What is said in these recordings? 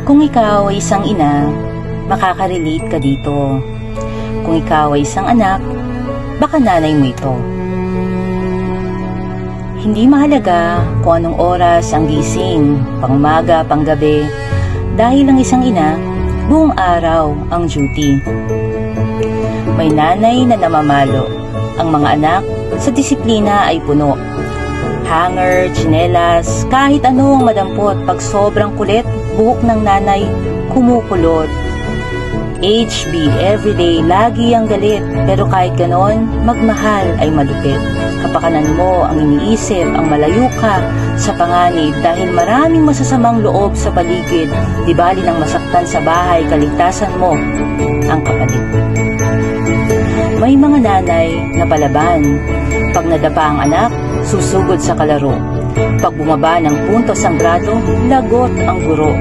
Kung ikaw ay isang ina, makaka-relate ka dito. Kung ikaw ay isang anak, baka nanay mo ito. Hindi mahalaga kung anong oras ang gising, pang-umaga, pang-gabi, dahil ang isang ina, buong araw ang duty. May nanay na namamalo. Ang mga anak sa disiplina ay puno. Hanger, tsinelas, kahit ano ang madampot pag sobrang kulit, buhok ng nanay kumukulot. HB, everyday, lagi ang galit, pero kahit ganon, magmahal ay malupit. Kapakanan mo ang iniisip, ang malayo ka sa panganib dahil maraming masasamang loob sa paligid, di bali nang masaktan sa bahay, kaligtasan mo ang kapalit. May mga nanay na palaban. Pag nadapa ang anak, susugod sa kalaro. Pag bumaba ng puntos ang grado, lagot ang guro.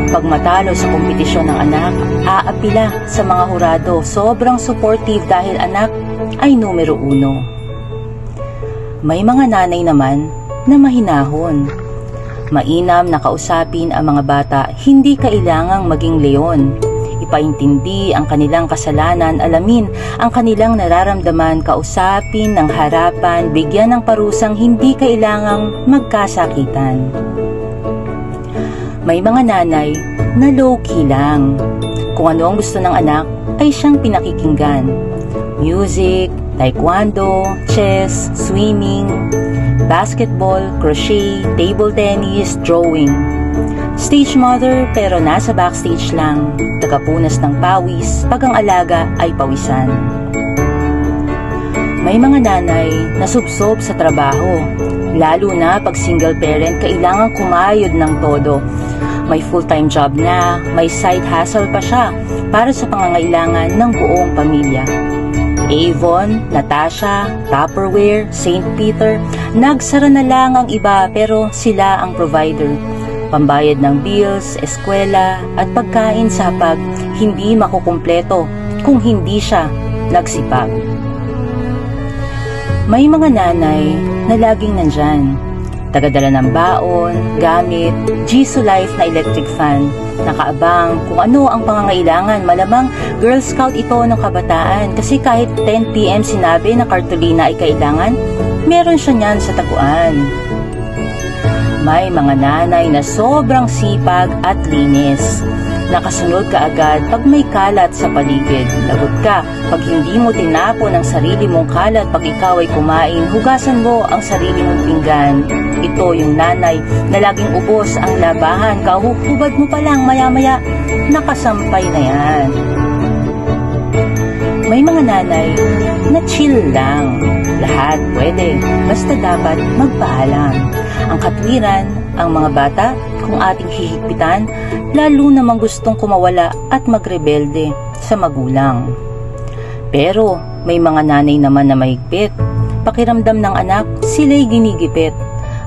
Pag matalo sa kompetisyon ng anak, aapila sa mga hurado. Sobrang supportive dahil anak ay numero 1. May mga nanay naman na mahinahon. Mainam na kausapin ang mga bata, hindi kailangang maging leon. Ipaintindi ang kanilang kasalanan, alamin ang kanilang nararamdaman, kausapin ng harapan, bigyan ng parusang hindi kailangang magkasakitan. May mga nanay na low-key lang. Kung ano ang gusto ng anak ay siyang pinakikinggan. Music, taekwondo, chess, swimming, basketball, crochet, table tennis, drawing. Stage mother pero nasa backstage lang, tagapunas ng pawis pag ang alaga ay pawisan. May mga nanay na subsob sa trabaho, lalo na pag single parent kailangan kumayod ng todo. May full-time job na, may side hustle pa siya para sa pangangailangan ng buong pamilya. Avon, Natasha, Tupperware, St. Peter, nagsara na lang ang iba pero sila ang provider. Pambayad ng bills, eskwela at pagkain sa hapag hindi makukumpleto kung hindi siya nagsipag. May mga nanay na laging nandyan. Tagadala ng baon, gamit, Jisoo Life na electric fan, nakaabang kung ano ang pangangailangan. Malamang Girl Scout ito ng kabataan kasi kahit 10 PM sinabi na kartolina ay kailangan, meron siya niyan sa taguan. May mga nanay na sobrang sipag at linis. Nakasunod ka agad pag may kalat sa paligid. Lagot ka pag hindi mo tinapon ang sarili mong kalat. Pag ikaw ay kumain, hugasan mo ang sarili mong pinggan. Ito yung nanay na laging ubos ang labahan. Kahuhubad mo pa lang, maya-maya nakasampay na yan. May mga nanay na chill lang. Lahat pwede, basta dapat magpaalam. Ang katwiran, ang mga bata, kung ating hihigpitan, lalo namang gustong kumawala at magrebelde sa magulang. Pero may mga nanay naman na mahigpit. Pakiramdam ng anak, sila'y ginigipit.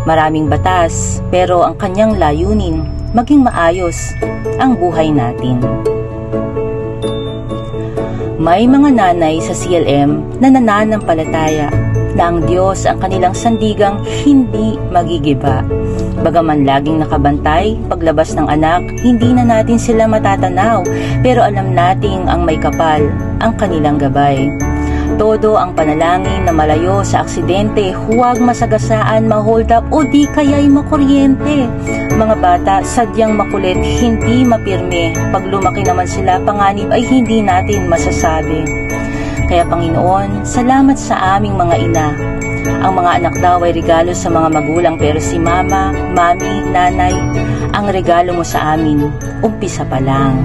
Maraming batas, pero ang kanyang layunin, maging maayos ang buhay natin. May mga nanay sa CLM na nananampalataya na ang Diyos ang kanilang sandigang hindi magigiba. Bagaman laging nakabantay, paglabas ng anak, hindi na natin sila matatanaw, pero alam nating ang may kapal ang kanilang gabay. Todo ang panalangin na malayo sa aksidente, huwag masagasaan, ma-hold up o di kaya'y makuryente. Mga bata, sadyang makulit, hindi mapirme. Pag lumaki naman sila, panganib ay hindi natin masasabi. Kaya Panginoon, salamat sa aming mga ina. Ang mga anak daw ay regalo sa mga magulang pero si mama, mami, nanay, ang regalo mo sa amin, umpisa pa lang.